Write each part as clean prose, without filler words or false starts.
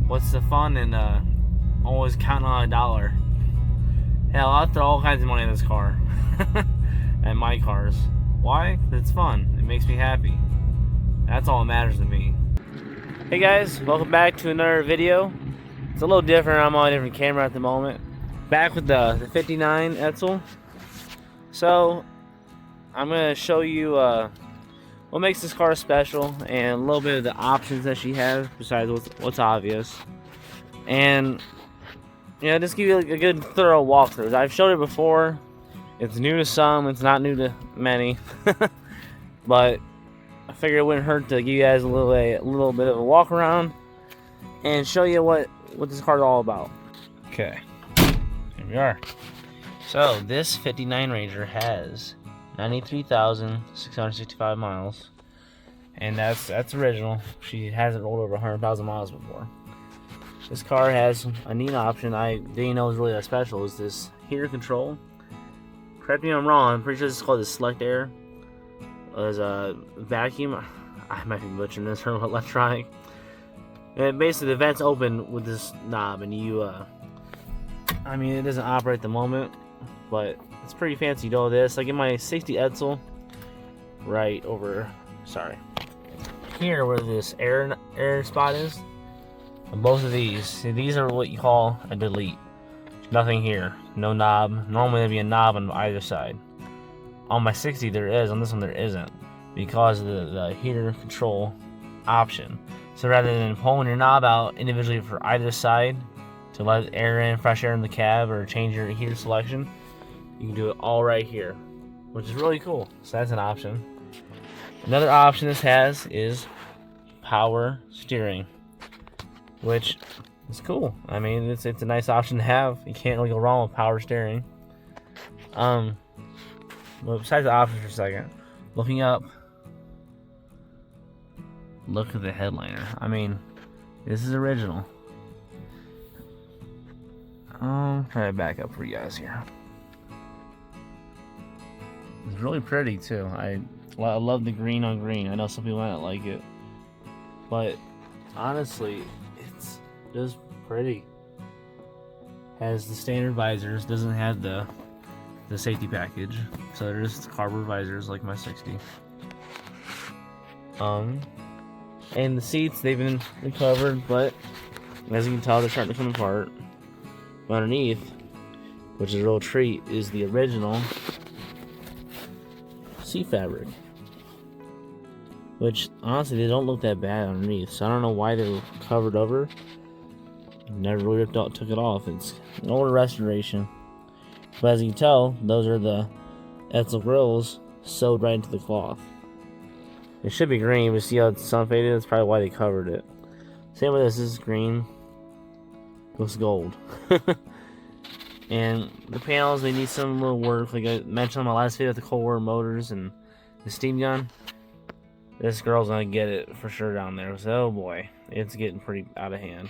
what's the fun in always counting on a dollar? Hell, I'll throw all kinds of money in this car. And my cars. Why? 'Cause it's fun. It makes me happy. That's all that matters to me. Hey guys, welcome back to another video. It's a little different. I'm on a different camera at the moment. Back with the 59 Edsel. So, I'm going to show you what makes this car special and a little bit of the options that she has besides what's obvious. And, you know, just give you a good thorough walkthrough. I've showed it before. It's new to some, it's not new to many. But I figured it wouldn't hurt to give you guys a little bit of a walk around and show you what this car is all about. Okay, here we are. So this 59 Ranger has 93,665 miles, and that's original. She hasn't rolled over 100,000 miles before. This car has a neat option I didn't know was really that special. Is this heater control? Correct me if I'm wrong. I'm pretty sure this is called the select air. There's a vacuum. I might be butchering this term, electronic. And basically the vents open with this knob, and you I mean, it doesn't operate at the moment, but it's pretty fancy. You know this. Like in my 60 Edsel, right over, sorry, here where this air spot is. And both of these are what you call a delete. Nothing here, no knob. Normally there'd be a knob on either side. On my 60 there is, on this one there isn't, because of the heater control option. So rather than pulling your knob out individually for either side to let air in, fresh air in the cab, or change your heater selection, you can do it all right here, which is really cool. So that's an option. Another option this has is power steering, which is cool. I mean, it's a nice option to have. You can't really go wrong with power steering. Well, besides the options for a second, looking up, look at the headliner. I mean, this is original. Try to back up for you guys here. It's really pretty too. I love the green on green. I know some people might not like it, but honestly, it's just pretty. Has the standard visors, doesn't have the safety package, so they're just cardboard visors like my 60. And the seats, they've been recovered, but as you can tell, they're starting to come apart. Underneath, which is a real treat, is the original seat fabric, which honestly they don't look that bad underneath, so I don't know why they were covered over. Never really took it off. It's an older restoration, but as you can tell, those are the Edsel grills sewed right into the cloth. It should be green, but see how it's sun faded? That's probably why they covered it. Same with this is green. Looks gold. And the panels, they need some little work. Like I mentioned on my last video with the cold water motors and the steam gun. This girl's gonna get it for sure down there. So, oh boy, it's getting pretty out of hand.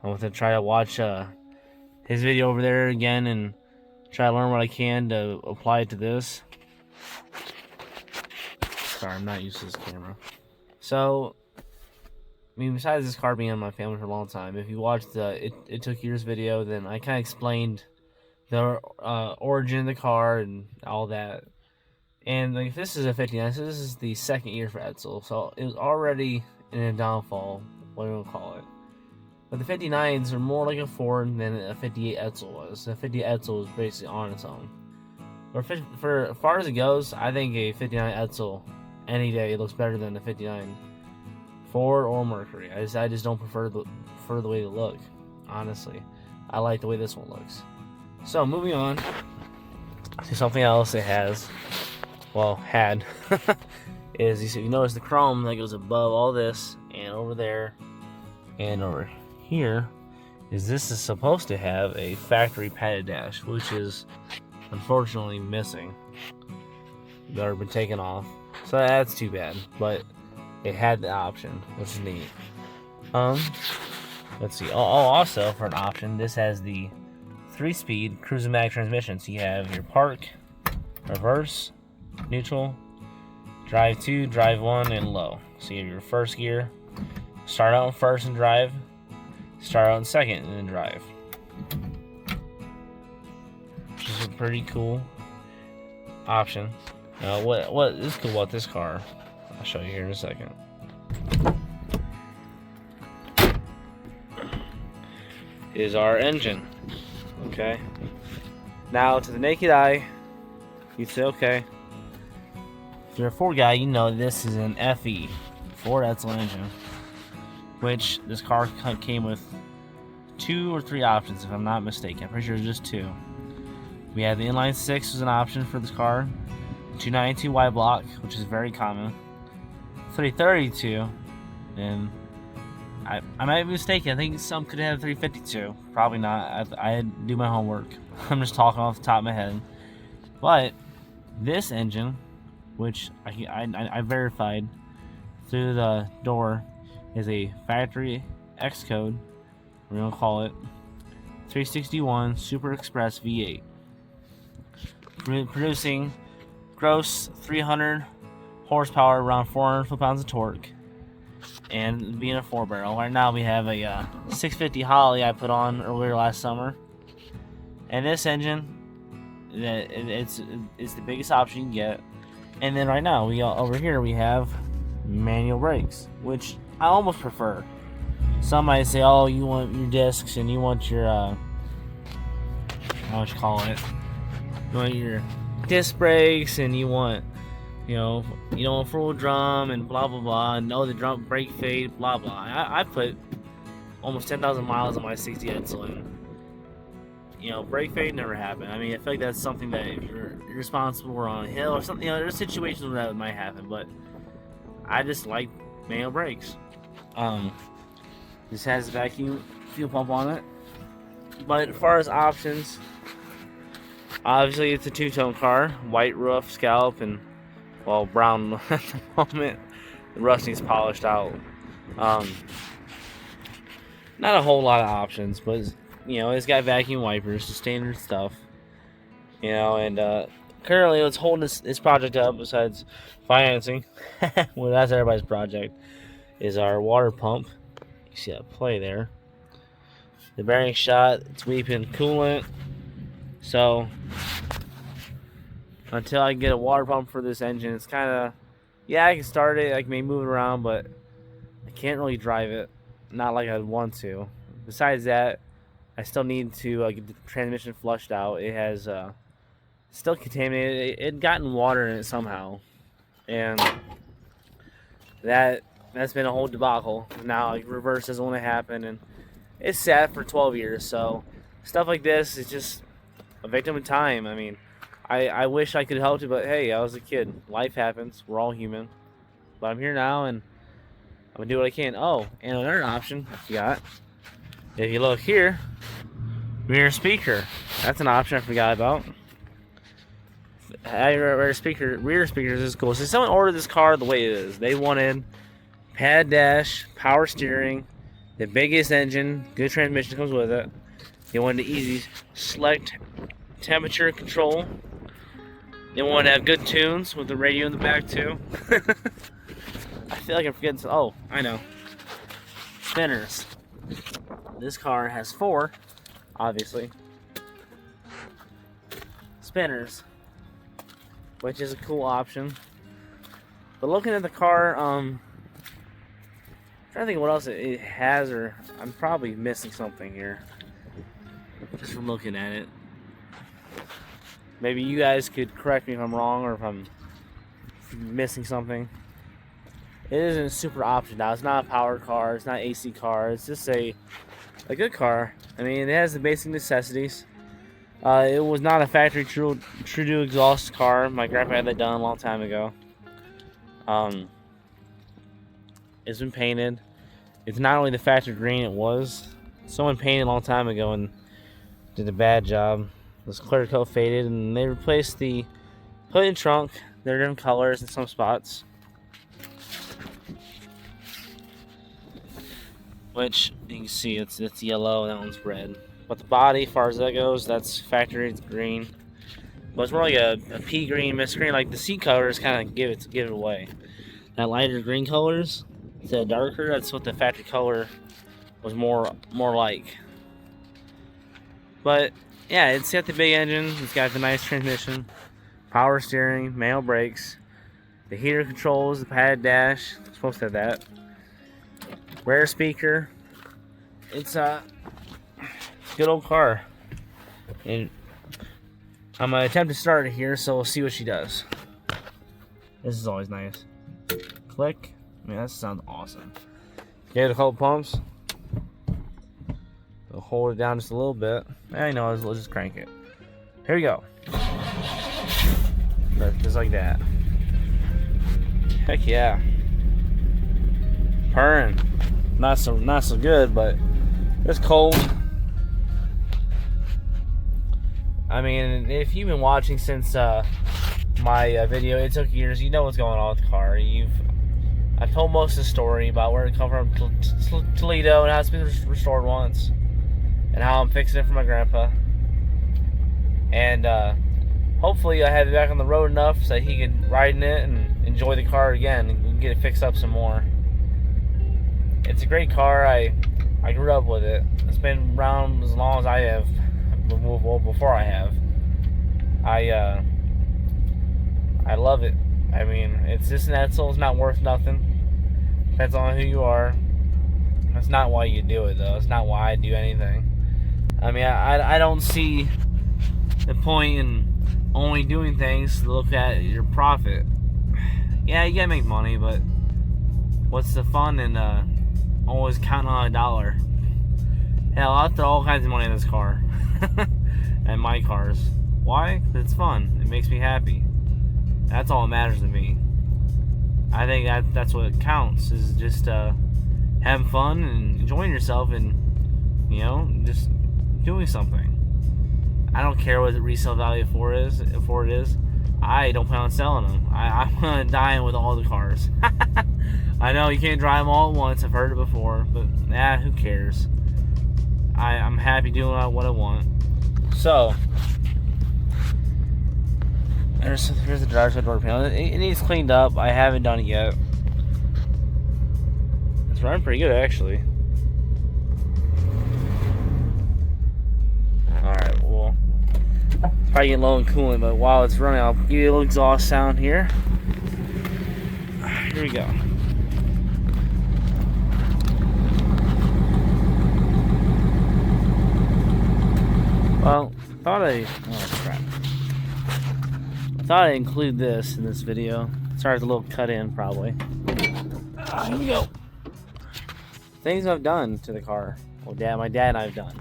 I'm going to try to watch his video over there again and try to learn what I can to apply it to this. Sorry, I'm not used to this camera. So, I mean, besides this car being in my family for a long time, if you watched the It Took Years video, then I kind of explained the origin of the car and all that. And like, this is a 59, so this is the second year for Edsel, so it was already in a downfall, what do you want to call it. But the 59s are more like a Ford than a 58 Edsel was. The 58 Edsel was basically on its own. But for as far as it goes, I think a 59 Edsel any day looks better than a 59 Ford or Mercury. I just don't prefer the way they look. Honestly, I like the way this one looks. So moving on to something else it has, well, had is you notice the chrome that goes above all this and over there and over here. This is supposed to have a factory padded dash, which is unfortunately missing. They've been taken off, so that's too bad. But it had the option, which is neat. Let's see. Also for an option, this has the 3-speed cruise-o-matic transmission. So you have your park, reverse, neutral, drive 2, drive 1, and low. So you have your first gear, start out in first and drive, start on second and then drive. Which is a pretty cool option. Now, what is cool about this car? I'll show you here in a second. Is our engine. Okay. Now, to the naked eye, you'd say, okay. If you're a Ford guy, you know this is an FE, Ford Edsel engine, which this car came with 2 or 3 options, if I'm not mistaken. I'm pretty sure it's just 2. We had the inline 6 as an option for this car, 292 Y block, which is very common, 332, and I might be mistaken. I think some could have 352. Probably not. I had to do my homework. I'm just talking off the top of my head. But this engine, which I verified through the door, is a factory X code. We're gonna call it 361 Super Express V8, producing gross 300 horsepower, around 400 foot-pounds of torque, and being a 4-barrel. Right now we have a 650 Holly I put on earlier last summer, and this engine, it's the biggest option you can get. And then right now over here we have manual brakes, which I almost prefer. Some might say, oh, you want your discs and you want your what you call it, you want your disc brakes, and you want, you don't want full drum and blah blah blah, and no, the drum brake fade, blah blah. I put almost 10,000 miles on my 60 Edsel, and brake fade never happened. I mean, I feel like that's something that if you're responsible or on a hill or something, there's situations where that might happen, but I just like manual brakes. This has a vacuum fuel pump on it, but as far as options, obviously it's a two-tone car, white roof, scallop, and well, brown at the moment. The rust needs polished out. Not a whole lot of options, but it's got vacuum wipers, the standard stuff. And currently what's holding this project up, besides financing, well, that's everybody's project, is our water pump. You see that play there. The bearing shot, it's weeping coolant. So until I can get a water pump for this engine, it's kind of, I can start it, I can maybe move it around, but I can't really drive it, not like I'd want to. Besides that, I still need to get the transmission flushed out. It has still contaminated. It had gotten water in it somehow, and that's been a whole debacle. Now reverse doesn't want to happen, and it's sat for 12 years. So stuff like this is just a victim of time. I mean, I wish I could help you, but hey, I was a kid. Life happens. We're all human. But I'm here now, and I'm gonna do what I can. Oh, and another option I forgot. If you look here, rear speaker. That's an option I forgot about. Rear speakers is cool. So someone ordered this car the way it is. They wanted pad dash, power steering, the biggest engine, good transmission comes with it. They wanted the easy select temperature control. They wanted to have good tunes with the radio in the back too. I feel like I'm forgetting some. Oh, I know. Spinners. This car has 4, obviously. Spinners, which is a cool option. But looking at the car, I'm trying to think of what else it has, or I'm probably missing something here just from looking at it. Maybe you guys could correct me if I'm wrong, or if I'm missing something. It isn't a super option now. It's not a power car. It's not an AC car. It's just a good car. I mean, it has the basic necessities. It was not a factory true exhaust car. My grandpa had that done a long time ago. It's been painted. It's not only the factory green, it was. Someone painted a long time ago and did a bad job. This clear coat faded, and they replaced the hood and trunk. They're different colors in some spots. Which you can see it's yellow, that one's red. But the body, as far as that goes, that's factory, it's green. But it's more like a pea green, mist green. Like the seat colors kind of give it away. That lighter green colors, the darker, that's what the factory color was more like. But yeah, it's got the big engine. It's got the nice transmission, power steering, manual brakes, the heater controls, the padded dash. It's supposed to have that. Rear speaker. It's a good old car. And I'm gonna attempt to start it here, so we'll see what she does. This is always nice. Click. Man, that sounds awesome. Give it a couple pumps. We'll hold it down just a little bit. I know, we'll just crank it. Here we go. Just like that. Heck yeah. Purring. Not so good, but it's cold. I mean, if you've been watching since my video, it took years, you know what's going on with the car. I've told most of the story about where it come from, Toledo, and how it's been restored once, and how I'm fixing it for my grandpa. And hopefully I have it back on the road enough so he can ride in it and enjoy the car again and get it fixed up some more. It's a great car. I grew up with it. It's been around as long as I have. Well, before I have. I love it. I mean, it's just an Edsel. It's not worth nothing. Depends on who you are. That's not why you do it, though. It's not why I do anything. I mean, I don't see the point in only doing things to look at your profit. Yeah, you gotta make money, but what's the fun in always counting on a dollar? Hell, I'll throw all kinds of money in this car. And my cars. Why? 'Cause it's fun. It makes me happy. That's all that matters to me. I think that's what counts, is just having fun and enjoying yourself and, you know, just doing something. I don't care what the resale value for it is. I don't plan on selling them. I'm gonna die with all the cars. I know you can't drive them all at once. I've heard it before, but who cares? I'm happy doing what I want. So here's the driver's side door panel. It needs cleaned up. I haven't done it yet. It's running pretty good, actually. Alright, well, it's probably getting low in coolant, but while it's running, I'll give you a little exhaust sound here. Here we go. Well, I thought I'd include this in this video. Sorry, it's a little cut in, probably. Here we go. Things I've done to the car. Well, my dad and I have done.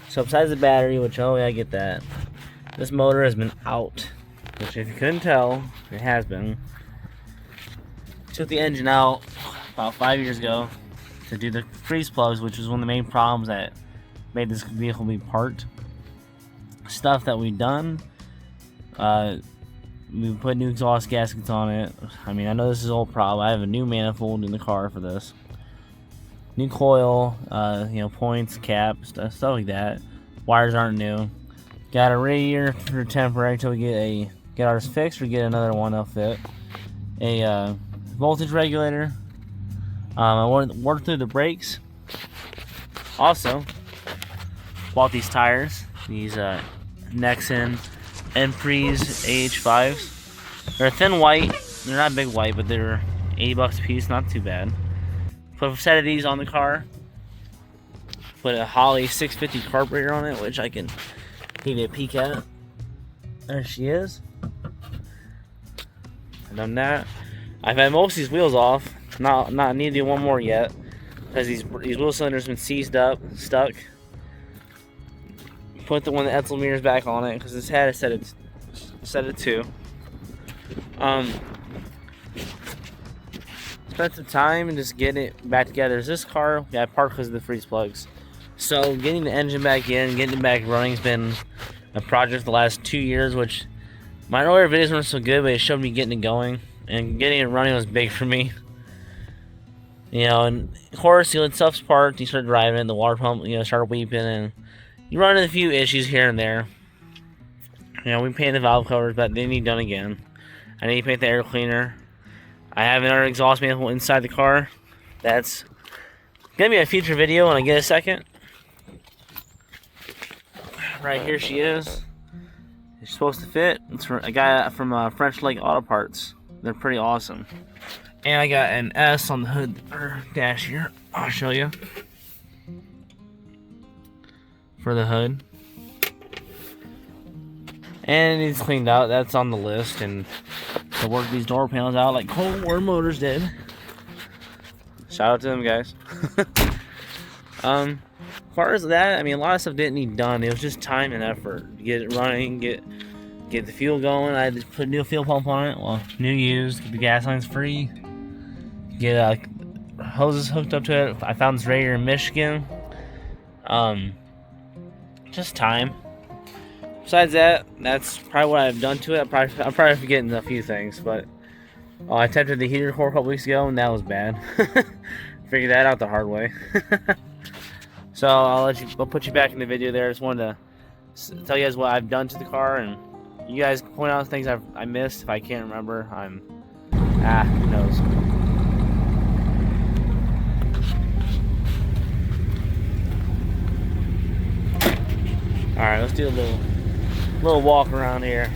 So besides the battery, which, oh yeah, I get that. This motor has been out, which if you couldn't tell, it has been. Took the engine out about 5 years ago to do the freeze plugs, which was one of the main problems that made this vehicle be parked. Stuff that we've done. We put new exhaust gaskets on it. I mean, I know this is an old problem. I have a new manifold in the car for this. New coil, points, caps, stuff like that. Wires aren't new. Got a radiator for temporary until we get ours fixed or get another one that'll fit. A voltage regulator. I worked through the brakes. Also, bought these tires. These Nexen Emprise AH5s. They're thin white. They're not big white, but they're $80 a piece. Not too bad. Put a set of these on the car. Put a Holley 650 carburetor on it, which I can give you a peek at. There she is. I've done that. I've had most of these wheels off. Not need to do one more yet, because these wheel cylinders have been seized up, stuck. Put the one the Edsel mirrors back on it, because it's had a set of two. Spent some time and just getting it back together. This car got parked because of the freeze plugs. So getting the engine back in, getting it back running has been a project the last 2 years, which my earlier videos weren't so good, but it showed me getting it going. And getting it running was big for me. And of course, the stuff's parked, you start driving it, the water pump, started weeping, and you run into a few issues here and there. We painted the valve covers, but they need done again. I need to paint the air cleaner. I have another exhaust manifold inside the car. That's Gonna be a future video when I get a second. Right here she is. It's supposed to fit. It's from a guy from French Lake Auto Parts. They're pretty awesome. And I got an S on the hood or dash here. I'll show you. For the hood. And it needs cleaned out. That's on the list. And to work these door panels out like Cold War Motors did. Shout out to them guys. As far as that, I mean, a lot of stuff didn't need done. It was just time and effort to get it running, get the fuel going. I had to put a new fuel pump on it. Well, new used. Get the gas lines free. Get hoses hooked up to it. I found this radiator in Michigan. Just time. Besides that, that's probably what I've done to it. I'm probably forgetting a few things, but I attempted the heater core a couple weeks ago, and that was bad. Figured that out the hard way. So I'll put you back in the video there. I just wanted to tell you guys what I've done to the car, and you guys point out things I missed. If I can't remember, who knows. All right, let's do a little walk around here.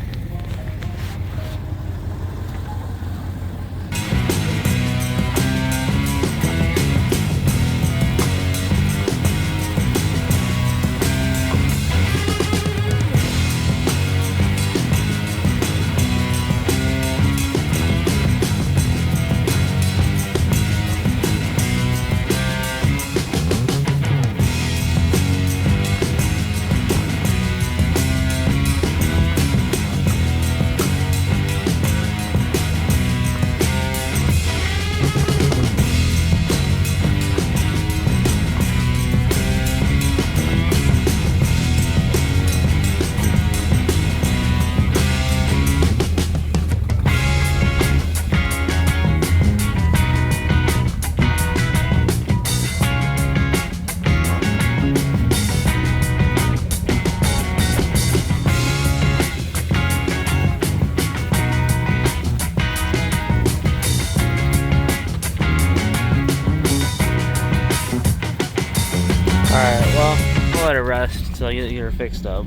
Alright, well, we'll let it rest until you get her fixed up.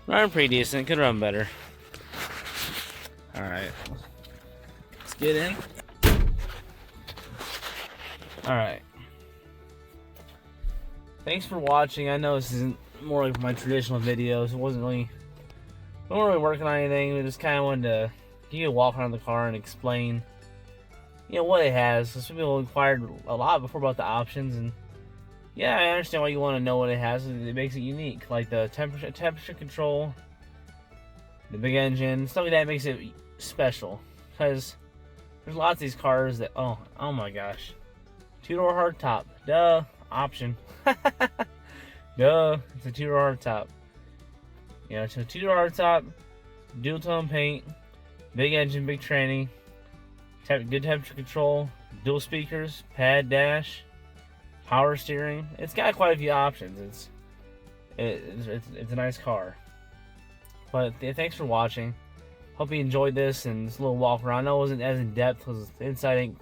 Running pretty decent, could run better. Alright, let's get in. Alright. Thanks for watching. I know this isn't more like my traditional videos. We weren't really working on anything. We just kind of wanted to give you a walk around the car and explain what it has. Some people inquired a lot before about the options, and yeah, I understand why you want to know what it has. It makes it unique, like the temperature control, the big engine, stuff like that makes it special. Because there's lots of these cars that, oh my gosh, 2-door hardtop, duh, option, duh, it's a 2-door hardtop. It's a 2-door hardtop, dual tone paint, big engine, big tranny. Good temperature control, dual speakers, pad dash, power steering. It's got quite a few options. It's a nice car. But thanks for watching. Hope you enjoyed this and this little walk around. I know it wasn't as in depth because the inside ain't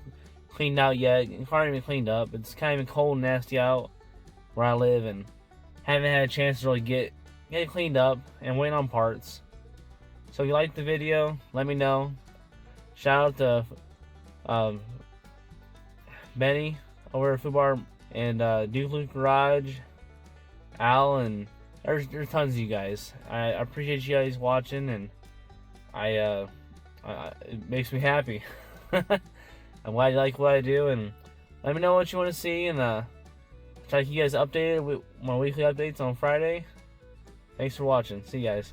cleaned out yet. The car ain't even cleaned up. It's kind of cold and nasty out where I live, and haven't had a chance to really get it cleaned up and waiting on parts. So if you liked the video, let me know. Shout out to Benny over at Food Bar and Duke Luke Garage, Al, and there's tons of you guys. I appreciate you guys watching, and it makes me happy. I'm glad you like what I do, and let me know what you want to see, and try to keep you guys updated with my weekly updates on Friday. Thanks for watching. See you guys.